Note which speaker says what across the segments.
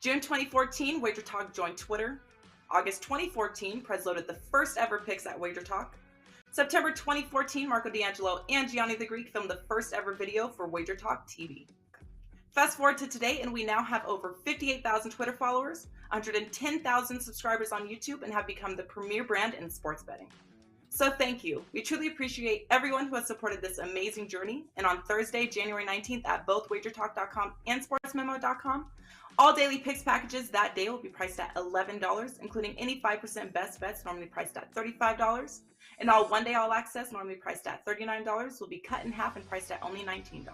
Speaker 1: June 2014, Wager Talk joined Twitter. August 2014, Prez loaded the first ever picks at Wager Talk. September 2014, Marco D'Angelo and Gianni the Greek filmed the first ever video for Wager Talk TV. Fast forward to today, and we now have over 58,000 Twitter followers, 110,000 subscribers on YouTube, and have become the premier brand in sports betting. So thank you. We truly appreciate everyone who has supported this amazing journey. And on Thursday, January 19th, at both wagertalk.com and sportsmemo.com, all daily picks packages that day will be priced at $11, including any 5% best bets normally priced at $35. And all one-day all access, normally priced at $39, will be cut in half and priced at only $19.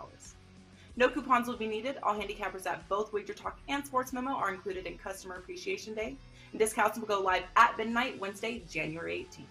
Speaker 1: No coupons will be needed. All handicappers at both Wager Talk and Sports Memo are included in Customer Appreciation Day. And discounts will go live at midnight, Wednesday, January 18th.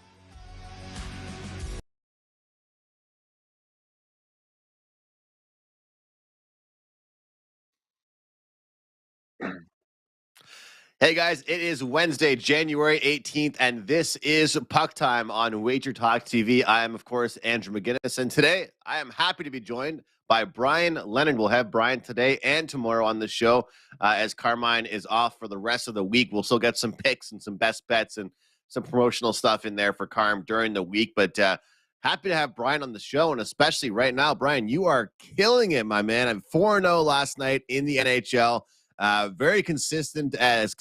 Speaker 2: Hey guys, it is Wednesday, January 18th, and this is Puck Time on Wager Talk TV. I am, of course, Andrew McInnis, and today I am happy to be joined by Bryan Leonard. We'll have Bryan today and tomorrow on the show as Carmine is off for the rest of the week. We'll still get some picks and some best bets and some promotional stuff in there for Carm during the week, but happy to have Bryan on the show, and especially right now, Bryan, you are killing it, my man. I'm 4-0 last night in the NHL. Very consistent as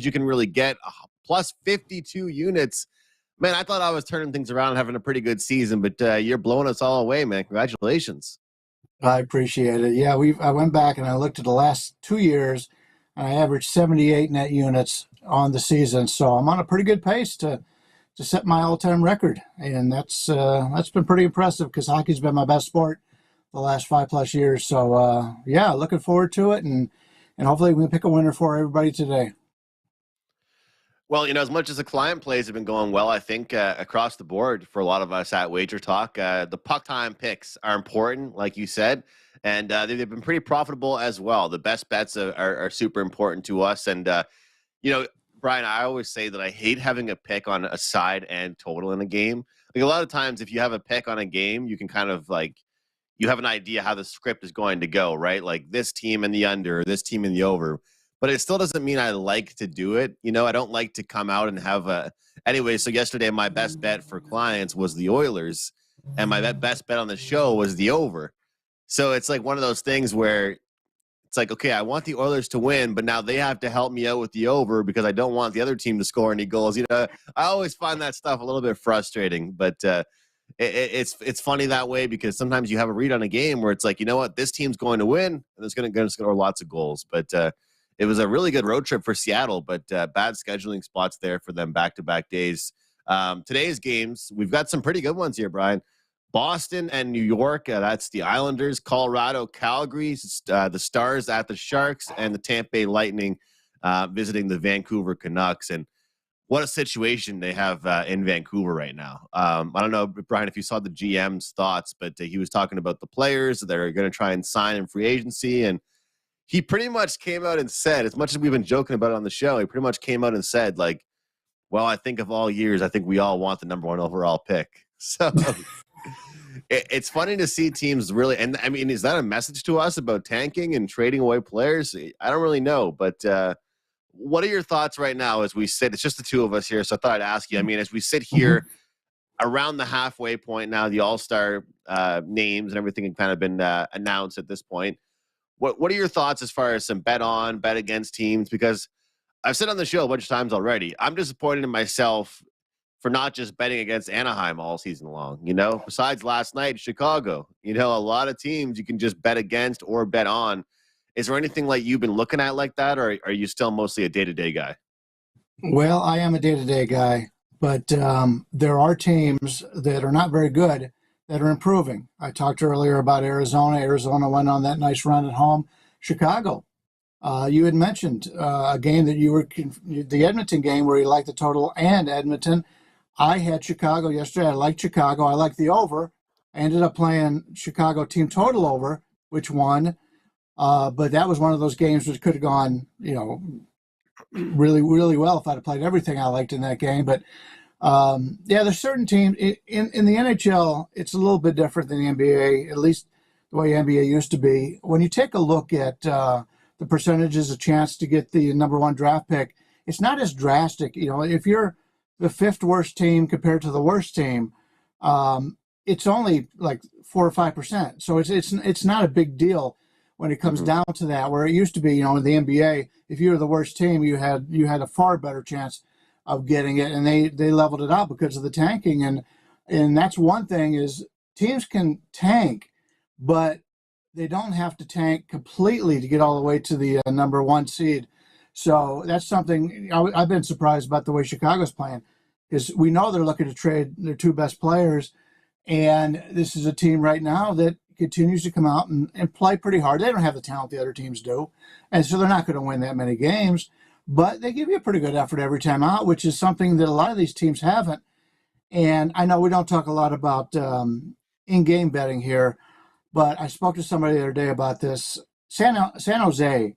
Speaker 2: you can really get, plus 52 units. Man, I thought I was turning things around and having a pretty good season, but you're blowing us all away, man. Congratulations.
Speaker 3: I appreciate it. Yeah, I went back and I looked at the last 2 years, and I averaged 78 net units on the season. So I'm on a pretty good pace to set my all-time record, and that's been pretty impressive because hockey's been my best sport the last 5+ years. So yeah, looking forward to it, and hopefully we can pick a winner for everybody today.
Speaker 2: Well, as much as the client plays have been going well, I think across the board for a lot of us at Wager Talk, the puck time picks are important, like you said, and they've been pretty profitable as well. The best bets are super important to us. And, Bryan, I always say that I hate having a pick on a side and total in a game. Like a lot of times if you have a pick on a game, you can kind of you have an idea how the script is going to go, right? Like this team in the under, this team in the over. But it still doesn't mean I like to do it. I don't like to come out and have anyway, so yesterday my best bet for clients was the Oilers, and my best bet on the show was the over. So it's like one of those things where it's like, okay, I want the Oilers to win, but now they have to help me out with the over because I don't want the other team to score any goals. I always find that stuff a little bit frustrating, but it's funny that way because sometimes you have a read on a game where it's like, you know what, this team's going to win and it's going to score lots of goals. But it was a really good road trip for Seattle, but bad scheduling spots there for them back-to-back days. Today's games, we've got some pretty good ones here, Bryan. Boston and New York, that's the Islanders. Colorado, Calgary, the Stars at the Sharks, and the Tampa Bay Lightning visiting the Vancouver Canucks. And what a situation they have in Vancouver right now. I don't know, Bryan, if you saw the GM's thoughts, but he was talking about the players that are going to try and sign in free agency. And he pretty much came out and said, as much as we've been joking about it on the show, he pretty much came out and said, well, I think of all years, I think we all want the number 1 overall pick. So it's funny to see teams really, and I mean, is that a message to us about tanking and trading away players? I don't really know, but what are your thoughts right now as we sit? It's just the two of us here, so I thought I'd ask you. I mean, as we sit here around the halfway point now, the all-star names and everything have kind of been announced at this point. What are your thoughts as far as some bet on, bet against teams? Because I've said on the show a bunch of times already, I'm disappointed in myself for not just betting against Anaheim all season long. Besides last night, Chicago, a lot of teams you can just bet against or bet on. Is there anything like you've been looking at like that, or are you still mostly a day-to-day guy?
Speaker 3: Well, I am a day-to-day guy, but there are teams that are not very good that are improving. I talked earlier about Arizona. Arizona went on that nice run at home. Chicago, you had mentioned a game that the Edmonton game where you liked the total and Edmonton. I had Chicago yesterday. I liked Chicago. I liked the over. I ended up playing Chicago team total over, which won. But that was one of those games which could have gone, really, really well if I'd have played everything I liked in that game. But yeah, there's certain teams in the NHL. It's a little bit different than the NBA, at least the way NBA used to be. When you take a look at the percentages, a chance to get the number 1 draft pick, it's not as drastic. You know, if you're the 5th worst team compared to the worst team, it's only like 4 or 5%. So it's not a big deal when it comes down to that. Where it used to be, you know, in the NBA, if you were the worst team, you had a far better chance of getting it, and they leveled it out because of the tanking. And that's one thing, is teams can tank, but they don't have to tank completely to get all the way to the number 1 seed. So that's something I've been surprised about, the way Chicago's playing, because we know they're looking to trade their 2 best players. And this is a team right now that continues to come out and play pretty hard. They don't have the talent the other teams do, and so they're not going to win that many games, but they give you a pretty good effort every time out, which is something that a lot of these teams haven't. And I know we don't talk a lot about in-game betting here, but I spoke to somebody the other day about this. San Jose,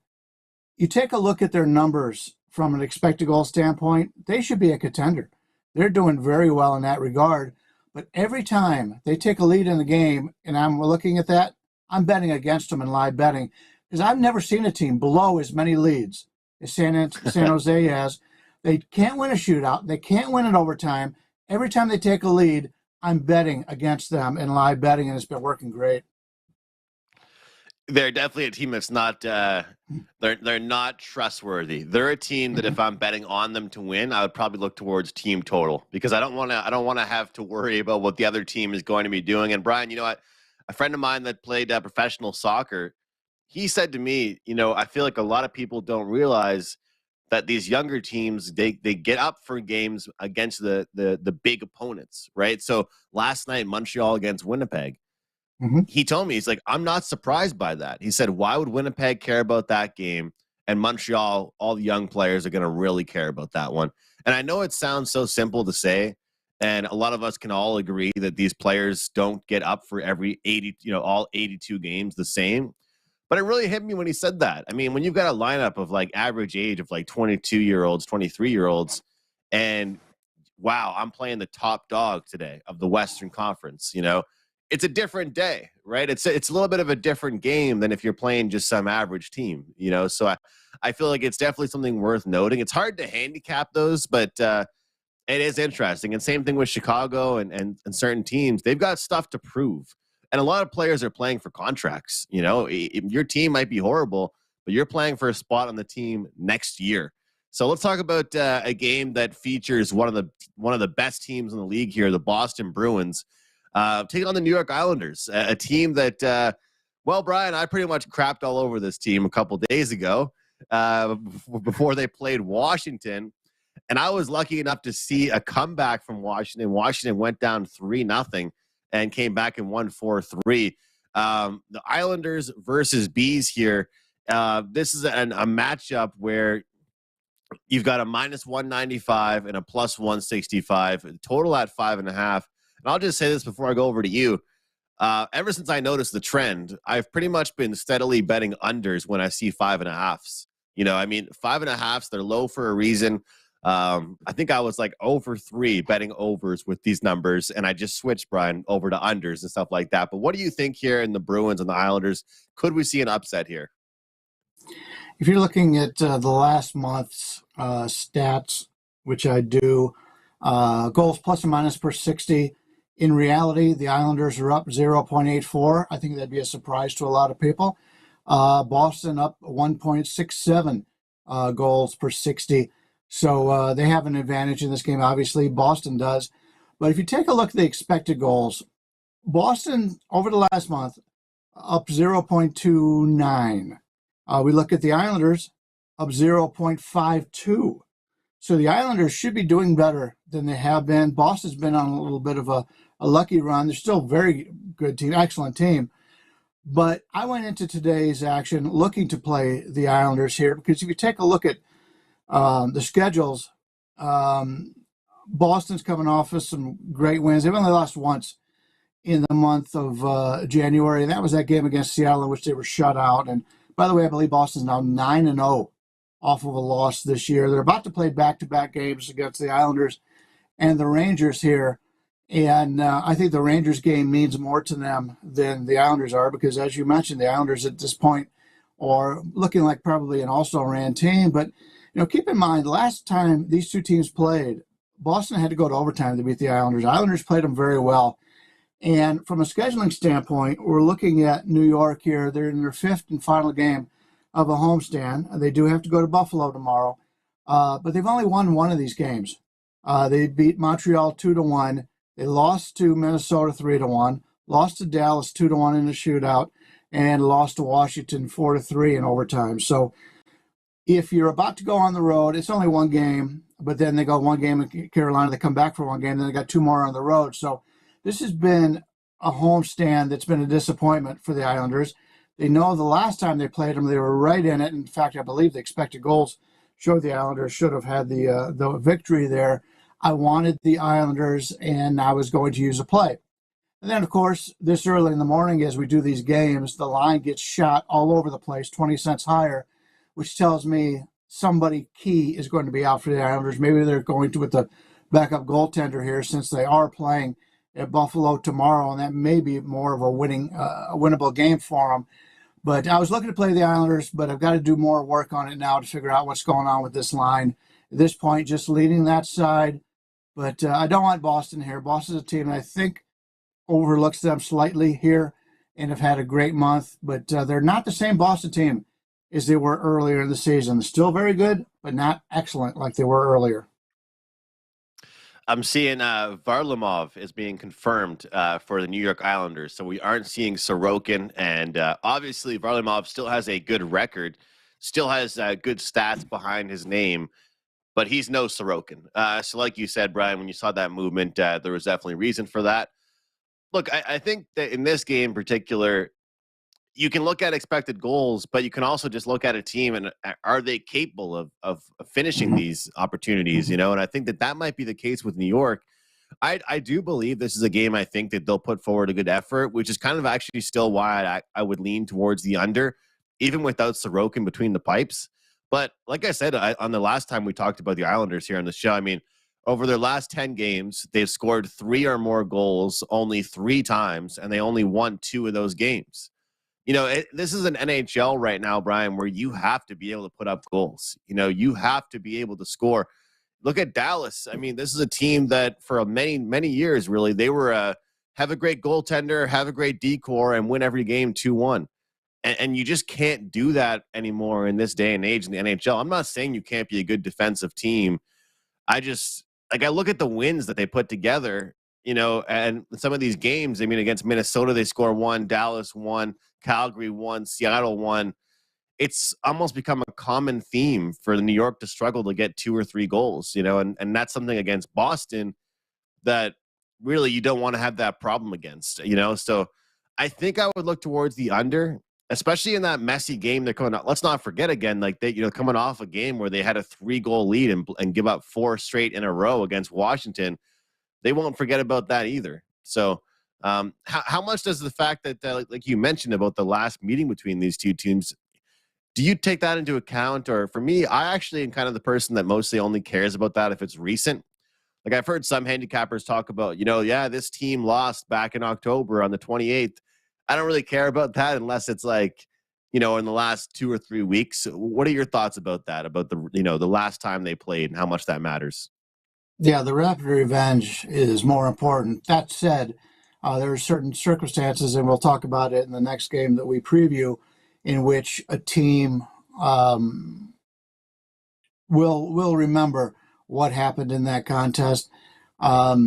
Speaker 3: you take a look at their numbers from an expected goal standpoint, they should be a contender. They're doing very well in that regard. But every time they take a lead in the game, and I'm looking at that, I'm betting against them in live betting, because I've never seen a team blow as many leads as San Jose has. They can't win a shootout. They can't win in overtime. Every time they take a lead, I'm betting against them in live betting, and it's been working great.
Speaker 2: They're definitely a team that's not they're not trustworthy. They're a team that if I'm betting on them to win, I would probably look towards team total, because I don't want to have to worry about what the other team is going to be doing. And Brian, you know what? A friend of mine that played professional soccer, he said to me, you know, I feel like a lot of people don't realize that these younger teams, they get up for games against the big opponents, right? So last night, Montreal against Winnipeg. He told me, he's like, I'm not surprised by that. He said, why would Winnipeg care about that game? And Montreal, all the young players are going to really care about that one. And I know it sounds so simple to say, and a lot of us can all agree that these players don't get up for every 80, you know, all 82 games the same. But it really hit me when he said that. I mean, when you've got a lineup of like average age of like 22-year-olds, 23-year-olds, and wow, I'm playing the top dog today of the Western Conference, you know, it's a different day, right? It's a little bit of a different game than if you're playing just some average team, you know? So I feel like it's definitely something worth noting. It's hard to handicap those, but it is interesting. And same thing with Chicago and certain teams. They've got stuff to prove. And a lot of players are playing for contracts. You know, your team might be horrible, but you're playing for a spot on the team next year. So let's talk about a game that features one of the best teams in the league here, the Boston Bruins. Taking on the New York Islanders, a team that, well, Brian, I pretty much crapped all over this team a couple days ago before they played Washington. And I was lucky enough to see a comeback from Washington. Washington went down 3-0 and came back and won 4-3. The Islanders versus Bees here. This is a matchup where you've got a -195 and a +165, total at 5.5. And I'll just say this before I go over to you. Ever since I noticed the trend, I've pretty much been steadily betting unders when I see 5.5s. You know, I mean, 5.5s, they're low for a reason. I think I was like 0-for-3 betting overs with these numbers, and I just switched, Brian, over to unders and stuff like that. But what do you think here in the Bruins and the Islanders? Could we see an upset here?
Speaker 3: If you're looking at the last month's stats, which I do, goals plus or minus per 60, in reality, the Islanders are up 0.84. I think that'd be a surprise to a lot of people. Boston up 1.67 goals per 60. So they have an advantage in this game. Obviously, Boston does. But if you take a look at the expected goals, Boston, over the last month, up 0.29. We look at the Islanders, up 0.52. So the Islanders should be doing better than they have been. Boston's been on a little bit of a lucky run. They're still a very good team, excellent team. But I went into today's action looking to play the Islanders here, because if you take a look at the schedules, Boston's coming off of some great wins. They've only lost once in the month of January, and that was that game against Seattle in which they were shut out. And by the way, I believe Boston's now 9-0 off of a loss this year. They're about to play back-to-back games against the Islanders and the Rangers here. And I think the Rangers game means more to them than the Islanders are, because as you mentioned, the Islanders at this point or looking like probably an also-ran team. But, keep in mind, last time these two teams played, Boston had to go to overtime to beat the Islanders. Islanders played them very well. And from a scheduling standpoint, we're looking at New York here. They're in their fifth and final game of a homestand. They do have to go to Buffalo tomorrow. But they've only won one of these games. They beat Montreal 2-1. They lost to Minnesota 3-1, lost to Dallas 2-1 in the shootout, and lost to Washington 4-3 in overtime. So if you're about to go on the road, it's only one game, but then they go one game in Carolina, they come back for one game, then they got two more on the road. So this has been a homestand that's been a disappointment for the Islanders. They know the last time they played them, they were right in it. In fact, I believe the expected goals showed the Islanders should have had the victory there. I wanted the Islanders, and I was going to use a play. And then, of course, this early in the morning as we do these games, the line gets shot all over the place, 20 cents higher, which tells me somebody key is going to be out for the Islanders. Maybe they're going to with the backup goaltender here since they are playing at Buffalo tomorrow, and that may be more of a winnable game for them. But I was looking to play the Islanders, but I've got to do more work on it now to figure out what's going on with this line. At this point, just leading that side. But I don't want Boston here. Boston's a team that I think overlooks them slightly here and have had a great month. But they're not the same Boston team as they were earlier in the season. They're still very good, but not excellent like they were earlier.
Speaker 2: I'm seeing Varlamov is being confirmed for the New York Islanders. So we aren't seeing Sorokin. And obviously, Varlamov still has a good record, still has good stats behind his name, but he's no Sorokin. So like you said, Brian, when you saw that movement, there was definitely reason for that. Look, I think that in this game in particular, you can look at expected goals, but you can also just look at a team and are they capable of finishing these opportunities, And I think that might be the case with New York. I do believe this is a game I think that they'll put forward a good effort, which is kind of actually still why I would lean towards the under, even without Sorokin between the pipes. But like I said, on the last time we talked about the Islanders here on the show, I mean, over their last 10 games, they've scored 3 or more goals only 3 times, and they only won 2 of those games. This is an NHL right now, Brian, where you have to be able to put up goals. You have to be able to score. Look at Dallas. I mean, this is a team that for many, many years, really, they were have a great goaltender, have a great decor, and win every game 2-1. And you just can't do that anymore in this day and age in the NHL. I'm not saying you can't be a good defensive team. I look at the wins that they put together, and some of these games, I mean, against Minnesota, they score 1, Dallas 1, Calgary 1, Seattle 1. It's almost become a common theme for New York to struggle to get 2 or 3 goals, and that's something against Boston that really you don't want to have that problem against, So I think I would look towards the under, especially in that messy game they're coming out. Let's not forget again, like they, coming off a game where they had a 3-goal lead and give up 4 straight in a row against Washington. They won't forget about that either. So how much does the fact that, like you mentioned about the last meeting between these two teams, do you take that into account? Or for me, I actually am kind of the person that mostly only cares about that if it's recent. Like I've heard some handicappers talk about, this team lost back in October on the 28th. I don't really care about that unless it's like, in the last 2 or 3 weeks. What are your thoughts about that, about the last time they played and how much that matters?
Speaker 3: Yeah, the rapid revenge is more important. That said, there are certain circumstances, and we'll talk about it in the next game that we preview, in which a team will remember what happened in that contest. A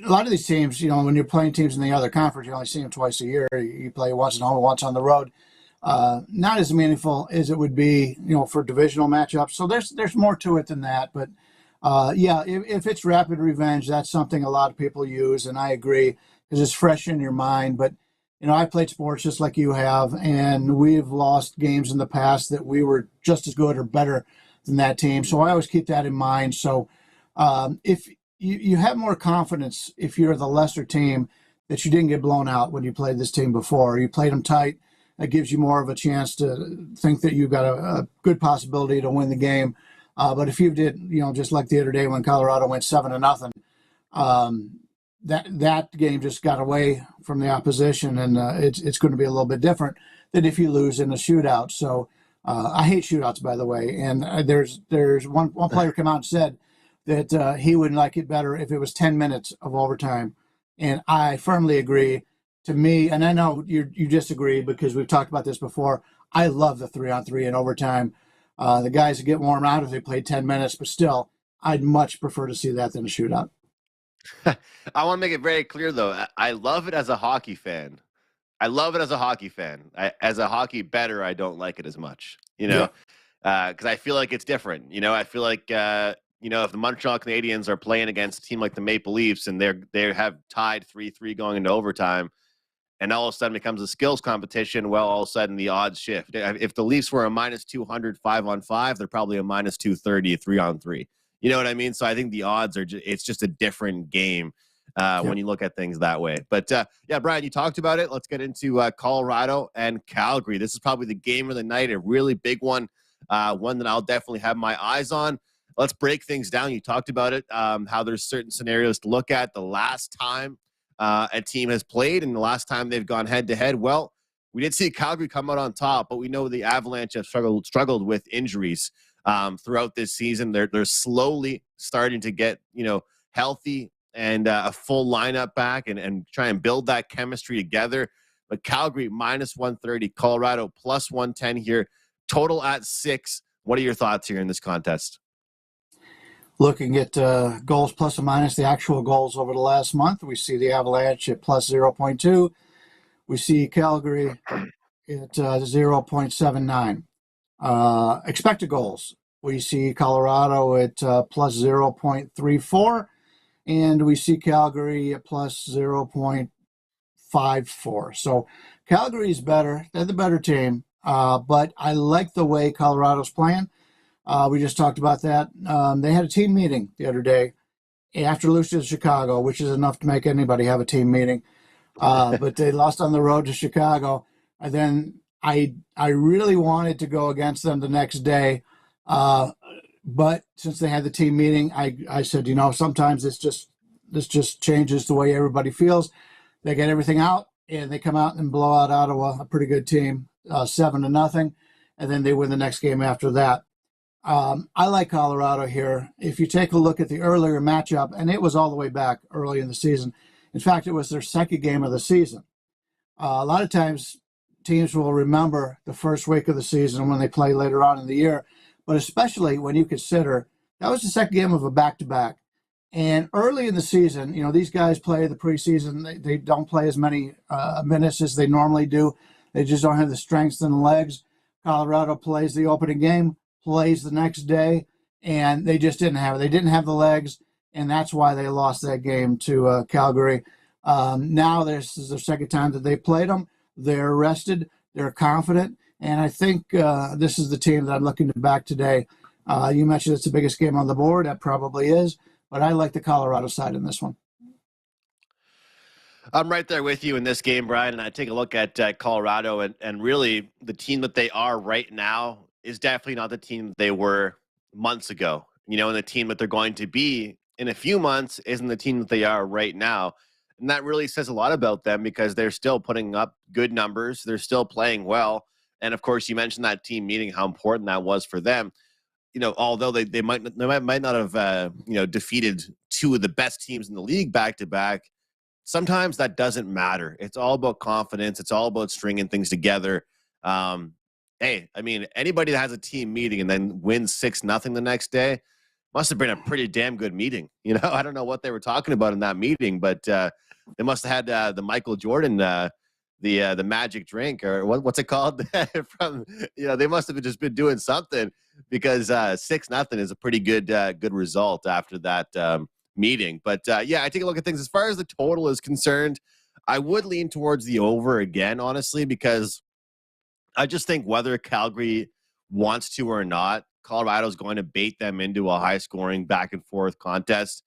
Speaker 3: lot of these teams, when you're playing teams in the other conference, you only see them twice a year. You play once at home, once on the road. Not as meaningful as it would be, for divisional matchups. So there's more to it than that. But if it's rapid revenge, that's something a lot of people use, and I agree because it's fresh in your mind. But I played sports just like you have, and we've lost games in the past that we were just as good or better than that team. So I always keep that in mind. So if you have more confidence if you're the lesser team that you didn't get blown out when you played this team before. You played them tight. That gives you more of a chance to think that you've got a good possibility to win the game. But if you did, just like the other day when Colorado went 7-0, that game just got away from the opposition, and it's going to be a little bit different than if you lose in a shootout. So I hate shootouts, by the way. And there's one player come out and said that he would like it better if it was 10 minutes of overtime. And I firmly agree. To me, and I know you disagree because we've talked about this before, I love the 3-on-3 in overtime. The guys get worn out if they play 10 minutes, but still, I'd much prefer to see that than a shootout.
Speaker 2: I want to make it very clear, though. I love it as a hockey fan. I love it as a hockey fan. As a hockey bettor, I don't like it as much, because I feel like it's different. I feel like, if the Montreal Canadiens are playing against a team like the Maple Leafs and they have tied 3-3 going into overtime, and all of a sudden it becomes a skills competition, well, all of a sudden the odds shift. If the Leafs were a -200 5-on-5, they're probably a -230 3-on-3. You know what I mean? So I think the odds are it's just a different game when you look at things that way. But, Brian, you talked about it. Let's get into Colorado and Calgary. This is probably the game of the night, a really big one, one that I'll definitely have my eyes on. Let's break things down. You talked about it, how there's certain scenarios to look at. The last time a team has played and the last time they've gone head-to-head, well, we did see Calgary come out on top, but we know the Avalanche have struggled with injuries throughout this season. They're slowly starting to get, healthy and a full lineup back and try and build that chemistry together. But Calgary -130, Colorado +110 here, total at 6. What are your thoughts here in this contest?
Speaker 3: Looking at goals plus or minus the actual goals over the last month, we see the Avalanche at +0.2. We see Calgary at 0.79. Expected goals, we see Colorado at +0.34, and we see Calgary at +0.54. So Calgary is better. They're the better team, but I like the way Colorado's playing. We just talked about that. They had a team meeting the other day after losing to Chicago, which is enough to make anybody have a team meeting. But they lost on the road to Chicago. And then I really wanted to go against them the next day. But since they had the team meeting, I said, sometimes this just changes the way everybody feels. They get everything out and they come out and blow out Ottawa, a pretty good team, 7-0. And then they win the next game after that. I like Colorado here. If you take a look at the earlier matchup, and it was all the way back early in the season. In fact, it was their second game of the season. A lot of times teams will remember the first week of the season when they play later on in the year, but especially when you consider that was the second game of a back-to-back. And early in the season, these guys play the preseason. They don't play as many minutes as they normally do. They just don't have the strength and the legs. Colorado plays the opening game, plays the next day, and they just didn't have it. They didn't have the legs, and that's why they lost that game to Calgary. Now this is the second time that they played them. They're rested. They're confident, and I think this is the team that I'm looking to back today. You mentioned it's the biggest game on the board. That probably is, but I like the Colorado side in this one.
Speaker 2: I'm right there with you in this game, Brian, and I take a look at Colorado, and really the team that they are right now is definitely not the team they were months ago. And the team that they're going to be in a few months isn't the team that they are right now. And that really says a lot about them because they're still putting up good numbers. They're still playing well. And of course, you mentioned that team meeting, how important that was for them. Although they might not have defeated two of the best teams in the league back to back, sometimes that doesn't matter. It's all about confidence. It's all about stringing things together. Hey, anybody that has a team meeting and then wins 6-0 the next day must have been a pretty damn good meeting. I don't know what they were talking about in that meeting, but they must have had the Michael Jordan, the magic drink, or what's it called? They must have just been doing something because 6-0 is a pretty good result after that meeting. But I take a look at things as far as the total is concerned. I would lean towards the over again, honestly, because I just think whether Calgary wants to or not, Colorado's going to bait them into a high-scoring back-and-forth contest.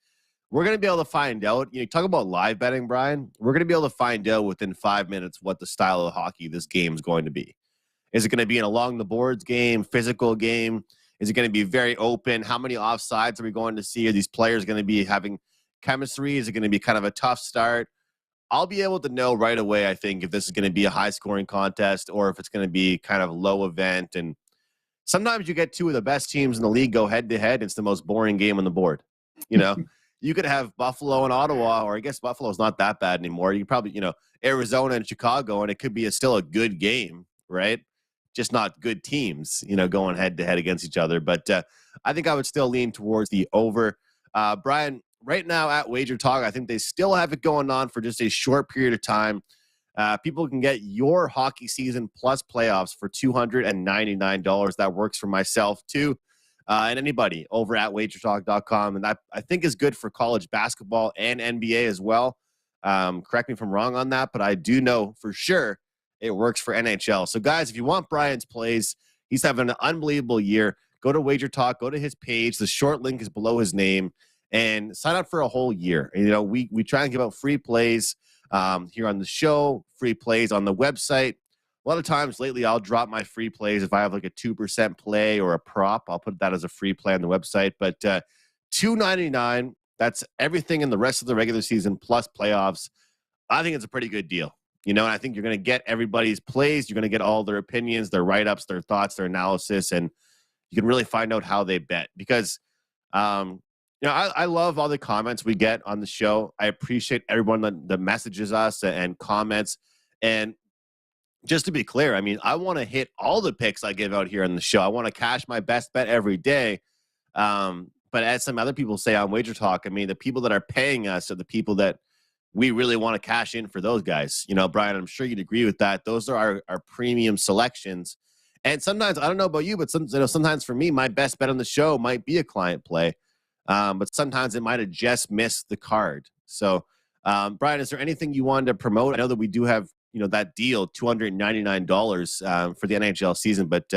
Speaker 2: We're going to be able to find out. You talk about live betting, Brian. We're going to be able to find out within 5 minutes what the style of hockey this game is going to be. Is it going to be an along-the-boards game, physical game? Is it going to be very open? How many offsides are we going to see? Are these players going to be having chemistry? Is it going to be kind of a tough start? I'll be able to know right away, I think, if this is going to be a high-scoring contest or if it's going to be kind of low event. And sometimes you get two of the best teams in the league go head-to-head. It's the most boring game on the board. You know, you could have Buffalo and Ottawa, or I guess Buffalo's not that bad anymore. You probably, Arizona and Chicago, and it could be still a good game, right? Just not good teams, going head-to-head against each other. But I think I would still lean towards the over. Brian, right now at Wager Talk, I think they still have it going on for just a short period of time. People can get your hockey season plus playoffs for $299. That works for myself too, and anybody over at wagertalk.com. And that I think is good for college basketball and NBA as well. Correct me if I'm wrong on that, but I do know for sure it works for NHL. So guys, if you want Brian's plays, he's having an unbelievable year. Go to Wager Talk, go to his page. The short link is below his name, and sign up for a whole year. We try and give out free plays here on the show, free plays on the website. A lot of times lately, I'll drop my free plays if I have like a 2% play or a prop. I'll put that as a free play on the website. But $299, that's everything in the rest of the regular season plus playoffs. I think it's a pretty good deal. And I think you're going to get everybody's plays. You're going to get all their opinions, their write-ups, their thoughts, their analysis, and you can really find out how they bet. Because, I love all the comments we get on the show. I appreciate everyone that messages us and comments. And just to be clear, I want to hit all the picks I give out here on the show. I want to cash my best bet every day. But as some other people say on Wager Talk, the people that are paying us are the people that we really want to cash in for those guys. Brian, I'm sure you'd agree with that. Those are our premium selections. And sometimes, I don't know about you, but sometimes for me, my best bet on the show might be a client play. But sometimes it might have just missed the card. So, Brian, is there anything you wanted to promote? I know that we do have, that deal, $299 for the NHL season, but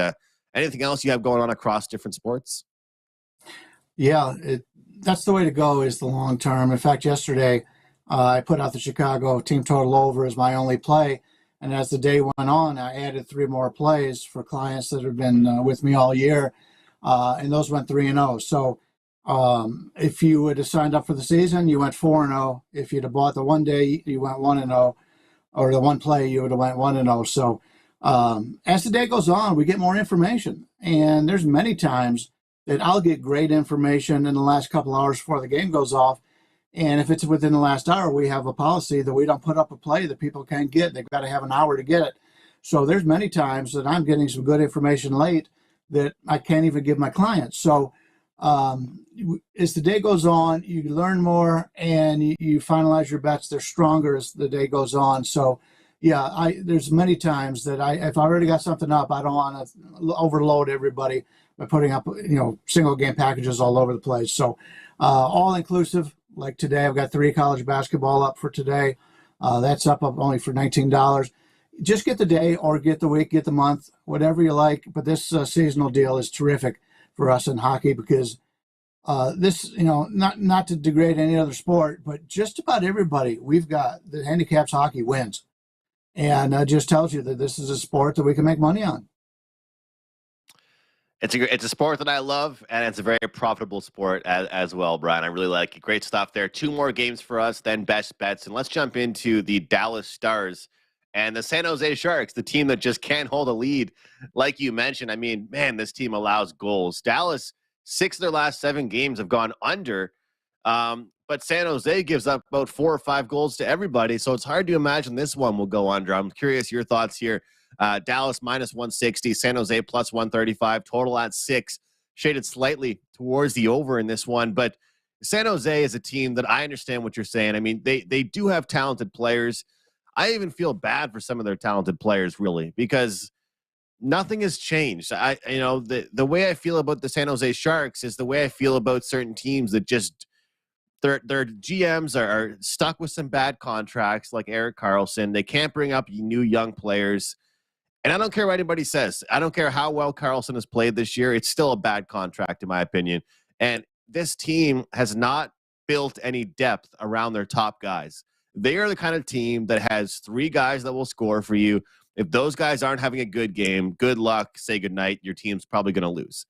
Speaker 2: anything else you have going on across different sports?
Speaker 3: Yeah, that's the way to go is the long term. In fact, yesterday I put out the Chicago team total over as my only play. And as the day went on, I added 3 more plays for clients that have been with me all year. And those went 3-0. So if you would have signed up for the season, you went 4-0. If you'd have bought the one day, you went 1-0. Or the one play, you would have went 1-0. So as the day goes on, we get more information. And there's many times that I'll get great information in the last couple hours before the game goes off. And if it's within the last hour, we have a policy that we don't put up a play that people can't get. They've got to have an hour to get it. So there's many times that I'm getting some good information late that I can't even give my clients. So as the day goes on, you learn more and you finalize your bets. They're stronger as the day goes on. So yeah, there's many times that if I already got something up, I don't want to overload everybody by putting up, single game packages all over the place. So all inclusive, like today, I've got 3 college basketball up for today. That's up only for $19. Just get the day or get the week, get the month, whatever you like. But this seasonal deal is terrific for us in hockey because this, not to degrade any other sport, but just about everybody we've got that handicaps hockey wins. And it just tells you that this is a sport that we can make money on.
Speaker 2: It's a sport that I love, and it's a very profitable sport as well, Brian. I really like it. Great stuff there. 2 more games for us, then best bets. And let's jump into the Dallas Stars and the San Jose Sharks, the team that just can't hold a lead. Like you mentioned, man, this team allows goals. Dallas, 6 of their last 7 games have gone under, but San Jose gives up about 4 or 5 goals to everybody, so it's hard to imagine this one will go under. I'm curious your thoughts here. Dallas minus 160, San Jose plus 135, total at 6, shaded slightly towards the over in this one. But San Jose is a team that I understand what you're saying. They do have talented players. I even feel bad for some of their talented players, really, because nothing has changed. The way I feel about the San Jose Sharks is the way I feel about certain teams that just their GMs are stuck with some bad contracts, like Erik Karlsson. They can't bring up new young players. And I don't care what anybody says. I don't care how well Karlsson has played this year. It's still a bad contract, in my opinion. And this team has not built any depth around their top guys. They are the kind of team that has 3 guys that will score for you. If those guys aren't having a good game, good luck, say goodnight. Your team's probably going to lose.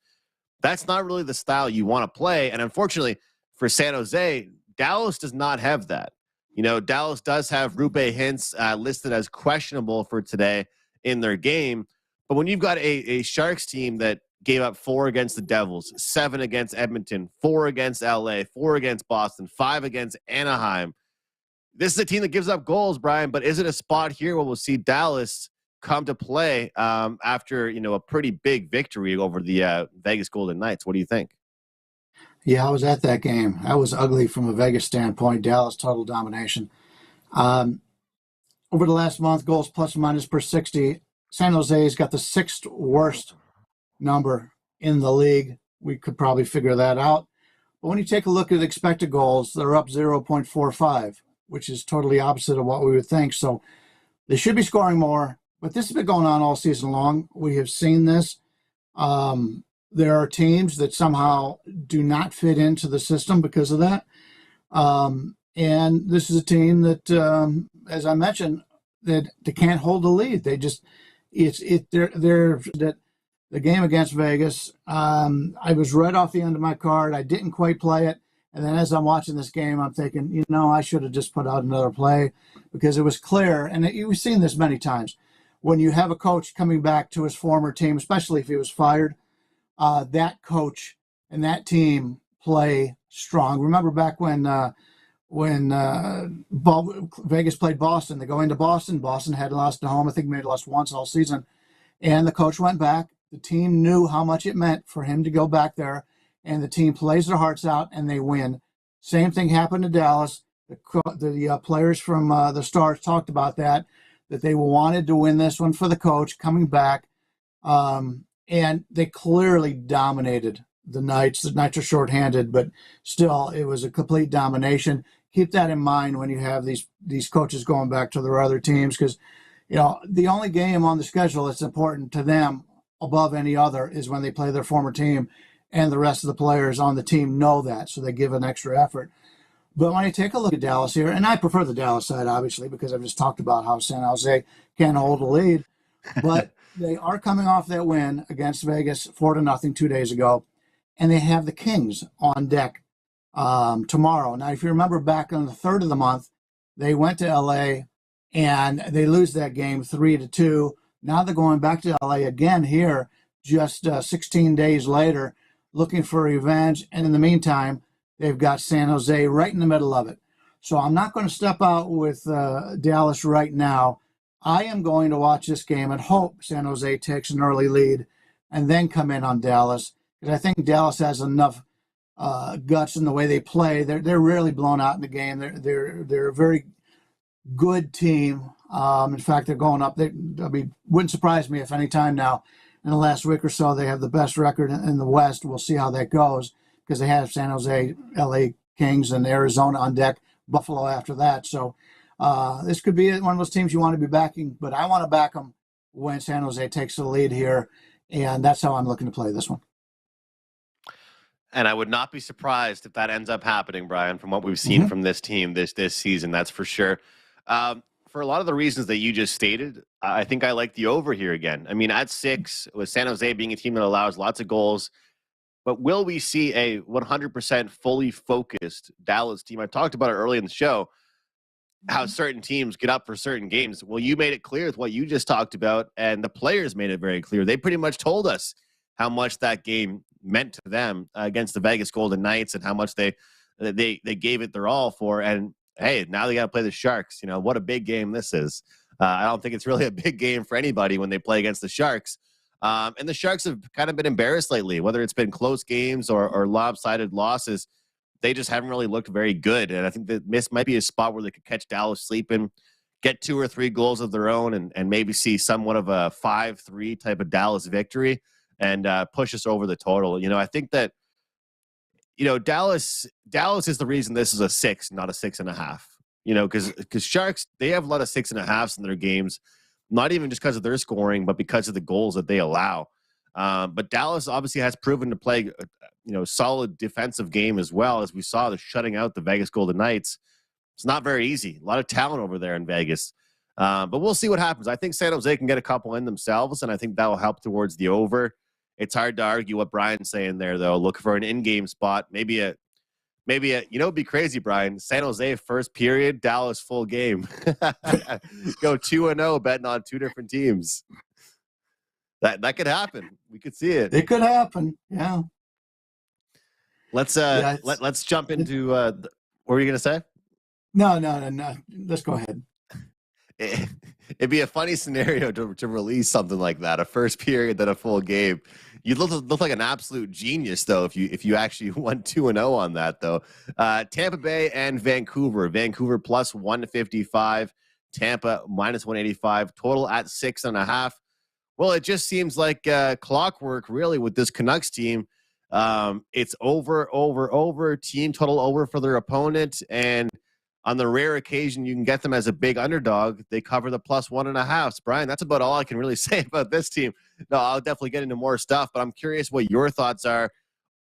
Speaker 2: That's not really the style you want to play. And unfortunately, for San Jose, Dallas does not have that. Dallas does have Rupe Hintz listed as questionable for today in their game. But when you've got a Sharks team that gave up 4 against the Devils, 7 against Edmonton, 4 against LA, 4 against Boston, 5 against Anaheim, this is a team that gives up goals, Brian. But is it a spot here where we'll see Dallas come to play after, a pretty big victory over the Vegas Golden Knights? What do you think?
Speaker 3: Yeah, I was at that game. That was ugly from a Vegas standpoint. Dallas total domination. Over the last month, goals plus or minus per 60, San Jose's got the 6th worst number in the league. We could probably figure that out. But when you take a look at expected goals, they're up 0.45, which is totally opposite of what we would think. So they should be scoring more. But this has been going on all season long. We have seen this. There are teams that somehow do not fit into the system because of that. And this is a team that, as I mentioned, that they can't hold the lead. They just, the game against Vegas, I was right off the end of my card. I didn't quite play it. And then as I'm watching this game, I'm thinking, I should have just put out another play because it was clear. And you've seen this many times. When you have a coach coming back to his former team, especially if he was fired, that coach and that team play strong. Remember back when Vegas played Boston, they go into Boston. Boston had lost at home. I think maybe lost once all season. And the coach went back. The team knew how much it meant for him to go back there. And the team plays their hearts out and they win. Same thing happened to Dallas. The players from the Stars talked about that they wanted to win this one for the coach coming back. And they clearly dominated the Knights. The Knights are shorthanded, but still, it was a complete domination. Keep that in mind when you have these coaches going back to their other teams, because the only game on the schedule that's important to them above any other is when they play their former team, and the rest of the players on the team know that, so they give an extra effort. But when you take a look at Dallas here, and I prefer the Dallas side, obviously, because I've just talked about how San Jose can't hold a lead, but they are coming off that win against Vegas 4-0 2 days ago, and they have the Kings on deck tomorrow. Now, if you remember back on the 3rd of the month, they went to LA and they lose that game 3-2. Now they're going back to LA again here just 16 days later, looking for revenge. And in the meantime, they've got San Jose right in the middle of it. So I'm not going to step out with Dallas right now. I am going to watch this game and hope San Jose takes an early lead and then come in on Dallas, because I think Dallas has enough guts in the way they play. They're really blown out in the game. They're a very good team. In fact, they're going up. Wouldn't surprise me if any time now in the last week or so they have the best record in the West. We'll see how that goes, because they have San Jose, LA Kings, and Arizona on deck, Buffalo after that. So this could be one of those teams you want to be backing, but I want to back them when San Jose takes the lead here, and that's how I'm looking to play this one.
Speaker 2: And I would not be surprised if that ends up happening, Brian, from what we've seen from this team this season, that's for sure. For a lot of the reasons that you just stated, I think I like the over here again. I mean, at 6, with San Jose being a team that allows lots of goals, but will we see a 100% fully focused Dallas team? I talked about it early in the show, how certain teams get up for certain games. Well, you made it clear with what you just talked about, and the players made it very clear. They pretty much told us how much that game meant to them against the Vegas Golden Knights, and how much they gave it their all for. And hey, now they got to play the Sharks. What a big game this is. I don't think it's really a big game for anybody when they play against the Sharks. And the Sharks have kind of been embarrassed lately, whether it's been close games or lopsided losses. They just haven't really looked very good. And I think that this might be a spot where they could catch Dallas sleeping, get 2 or 3 goals of their own, and maybe see somewhat of a 5-3 type of Dallas victory and push us over the total. I think that, Dallas is the reason this is a 6, not a 6.5. Because Sharks, they have a lot of 6.5s in their games, not even just because of their scoring, but because of the goals that they allow. But Dallas obviously has proven to play, solid defensive game as well, as we saw the shutting out the Vegas Golden Knights. It's not very easy. A lot of talent over there in Vegas. But we'll see what happens. I think San Jose can get a couple in themselves, and I think that will help towards the over. It's hard to argue what Brian's saying there, though. Look for an in-game spot, maybe Maybe, it'd be crazy, Brian. San Jose first period, Dallas full game. Go 2-0 betting on two different teams. That could happen. We could see it.
Speaker 3: It could happen. Yeah.
Speaker 2: Let's jump into what were you gonna say?
Speaker 3: No. Let's go ahead.
Speaker 2: It'd be a funny scenario to release something like that, a first period then a full game. You'd look like an absolute genius, though, if you actually won 2-0 on that, though. Tampa Bay and Vancouver. Vancouver plus 155, Tampa minus 185, total at 6.5. Well, it just seems like clockwork, really, with this Canucks team. It's over, team total over for their opponent, and on the rare occasion you can get them as a big underdog, they cover the plus 1.5. Brian, that's about all I can really say about this team. No, I'll definitely get into more stuff, but I'm curious what your thoughts are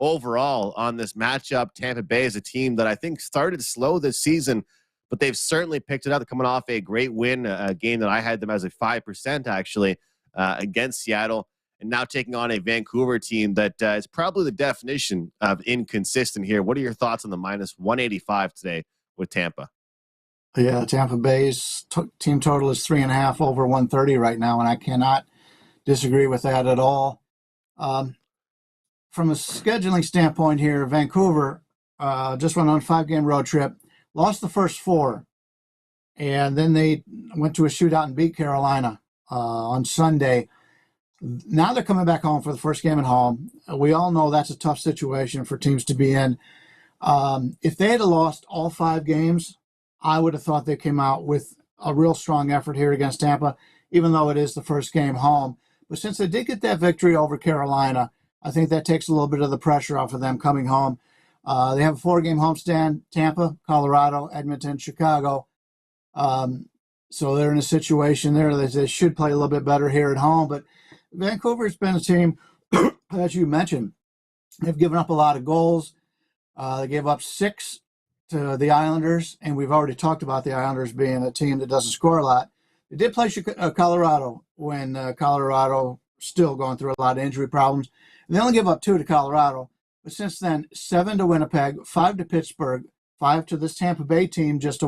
Speaker 2: overall on this matchup. Tampa Bay is a team that I think started slow this season, but they've certainly picked it up. They're coming off a great win, a game that I had them as a 5% actually against Seattle, and now taking on a Vancouver team that is probably the definition of inconsistent here. What are your thoughts on the minus 185 today with Tampa?
Speaker 3: Yeah, Tampa Bay's team total is 3.5 over 130 right now, and I cannot disagree with that at all. From a scheduling standpoint here, Vancouver just went on a 5-game road trip, lost the first 4, and then they went to a shootout and beat Carolina on Sunday. Now they're coming back home for the first game at home. We all know that's a tough situation for teams to be in. If they had lost all 5 games, I would have thought they came out with a real strong effort here against Tampa, even though it is the first game home. But since they did get that victory over Carolina, I think that takes a little bit of the pressure off of them coming home. They have a 4-game homestand: Tampa, Colorado, Edmonton, Chicago. So they're in a situation there that they should play a little bit better here at home. But Vancouver's been a team, as you mentioned, they've given up a lot of goals. They gave up 6 to the Islanders, and we've already talked about the Islanders being a team that doesn't score a lot. They did play Colorado when Colorado still going through a lot of injury problems. And they only gave up 2 to Colorado. But since then, 7 to Winnipeg, 5 to Pittsburgh, 5 to this Tampa Bay team just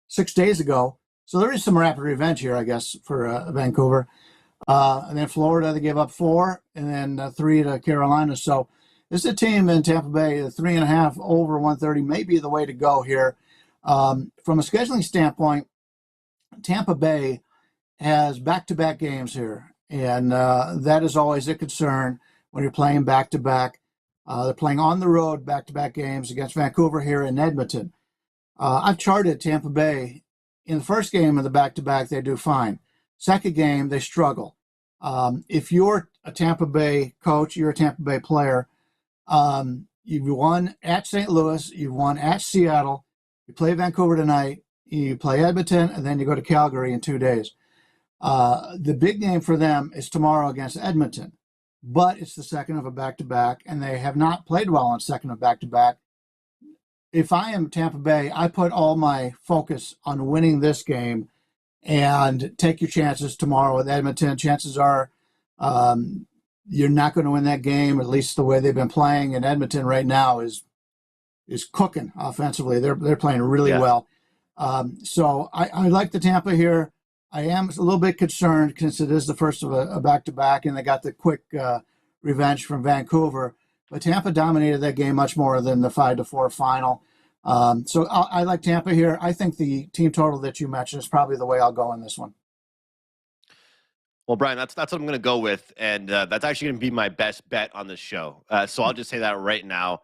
Speaker 3: 6 days ago. So there is some rapid revenge here, I guess, for Vancouver. And then Florida, they gave up 4, and then 3 to Carolina. So this is a team in Tampa Bay, the 3.5 over 130 may be the way to go here. From a scheduling standpoint, Tampa Bay has back-to-back games here, and that is always a concern when you're playing back-to-back. They're playing on the road back-to-back games against Vancouver here in Edmonton. I've charted Tampa Bay. In the first game of the back-to-back, they do fine. Second game, they struggle. If you're a Tampa Bay coach, you're a Tampa Bay player, you've won at St. Louis, you've won at Seattle, you play Vancouver tonight, you play Edmonton, and then you go to Calgary in 2 days. The big game for them is tomorrow against Edmonton, but it's the second of a back-to-back, and they have not played well on second of back-to-back. If I am Tampa Bay, I put all my focus on winning this game and take your chances tomorrow with Edmonton. Chances are you're not going to win that game, at least the way they've been playing. And Edmonton right now is cooking offensively. They're playing really well. So I like the Tampa here. I am a little bit concerned since it is the first of a back-to-back, and they got the quick revenge from Vancouver. But Tampa dominated that game much more than the 5-4 final. So I like Tampa here. I think the team total that you mentioned is probably the way I'll go in this one.
Speaker 2: Well, Brian, that's what I'm going to go with, and that's actually going to be my best bet on the show. So I'll just say that right now.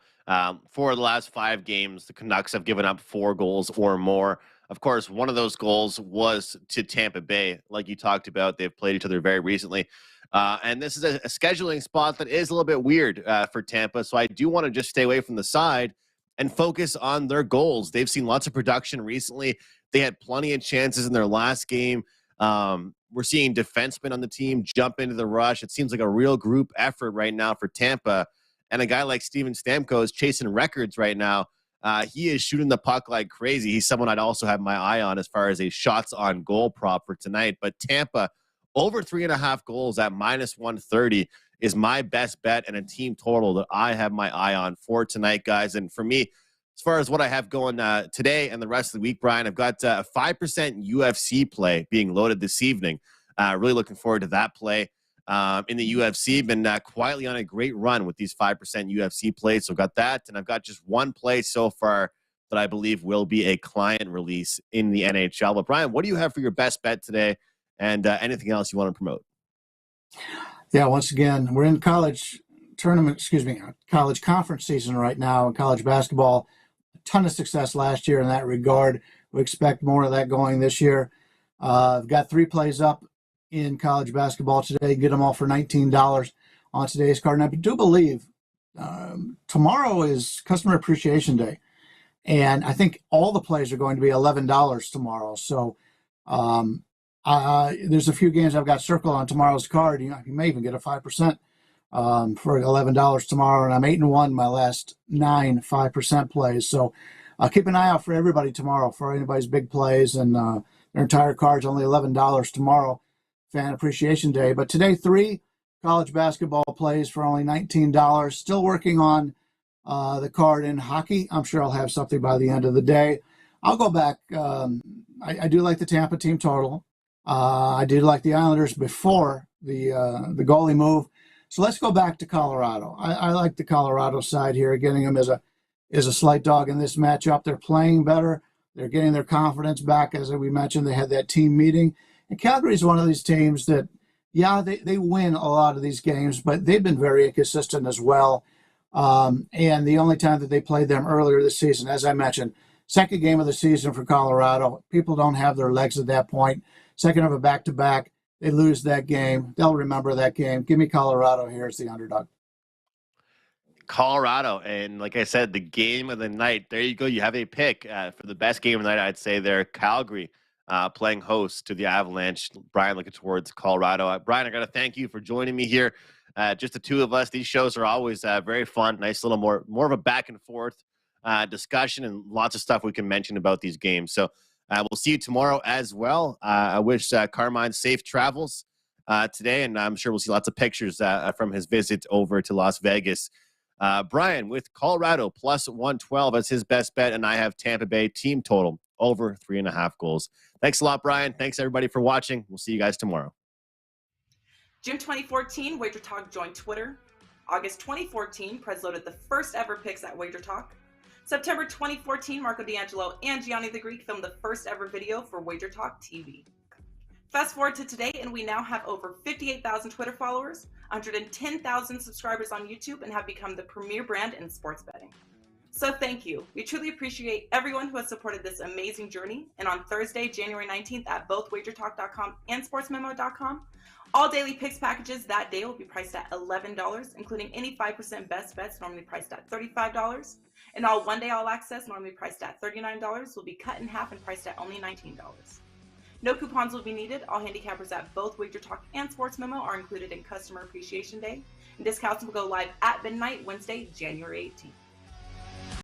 Speaker 2: For the last 5 games, the Canucks have given up 4 goals or more. Of course, one of those goals was to Tampa Bay, like you talked about. They've played each other very recently. And this is a scheduling spot that is a little bit weird for Tampa, so I do want to just stay away from the side and focus on their goals. They've seen lots of production recently. They had plenty of chances in their last game. We're seeing defensemen on the team jump into the rush. It seems like a real group effort right now for Tampa. And a guy like Steven Stamkos is chasing records right now. He is shooting the puck like crazy. He's someone I'd also have my eye on as far as a shots on goal prop for tonight. But Tampa, over 3.5 goals at minus 130 is my best bet and a team total that I have my eye on for tonight, guys. And for me, as far as what I have going today and the rest of the week, Brian, I've got a 5% UFC play being loaded this evening. Really looking forward to that play. In the UFC, been quietly on a great run with these 5% UFC plays. So I've got that, and I've got just one play so far that I believe will be a client release in the NHL. But Brian, what do you have for your best bet today, and anything else you want to promote?
Speaker 3: Yeah, once again, we're in college conference season right now in college basketball. A ton of success last year in that regard. We expect more of that going this year. I've got 3 plays up in college basketball today. Get them all for $19 on today's card. And I do believe tomorrow is Customer Appreciation Day. And I think all the plays are going to be $11 tomorrow. So there's a few games I've got circled on tomorrow's card. You may even get a 5% for $11 tomorrow. And I'm 8-1 my last 9 5% plays. So keep an eye out for everybody tomorrow for anybody's big plays. And their entire card's only $11 tomorrow. Fan Appreciation Day. But today, 3 college basketball plays for only $19. Still working on the card in hockey. I'm sure I'll have something by the end of the day. I'll go back. I do like the Tampa team total. I did like the Islanders before the goalie move. So let's go back to Colorado. I like the Colorado side here, getting them as a slight dog in this matchup. They're playing better. They're getting their confidence back. As we mentioned, they had that team meeting. And Calgary is one of these teams that, they win a lot of these games, but they've been very inconsistent as well. And the only time that they played them earlier this season, as I mentioned, second game of the season for Colorado. People don't have their legs at that point. Second of a back-to-back. They lose that game. They'll remember that game. Give me Colorado here as the underdog.
Speaker 2: Colorado, and like I said, the game of the night. There you go. You have a pick for the best game of the night. I'd say they're Calgary. Playing host to the Avalanche. Brian looking towards Colorado. Brian, I got to thank you for joining me here. Just the two of us. These shows are always very fun. Nice little more of a back and forth discussion and lots of stuff we can mention about these games. So we'll see you tomorrow as well. I wish Carmine safe travels today, and I'm sure we'll see lots of pictures from his visit over to Las Vegas. Brian with Colorado plus 112 as his best bet, and I have Tampa Bay team total over 3.5 goals. Thanks a lot, Brian. Thanks, everybody, for watching. We'll see you guys tomorrow.
Speaker 1: June 2014, Wager Talk joined Twitter. August 2014, Prez loaded the first ever picks at Wager Talk. September 2014, Marco D'Angelo and Gianni the Greek filmed the first ever video for Wager Talk TV. Fast forward to today, and we now have over 58,000 Twitter followers, 110,000 subscribers on YouTube, and have become the premier brand in sports betting. So thank you. We truly appreciate everyone who has supported this amazing journey. And on Thursday, January 19th at both wagertalk.com and sportsmemo.com, all daily picks packages that day will be priced at $11, including any 5% best bets normally priced at $35. And all one day all access normally priced at $39 will be cut in half and priced at only $19. No coupons will be needed. All handicappers at both Wager Talk and Sports Memo are included in Customer Appreciation Day. And discounts will go live at midnight Wednesday, January 18th.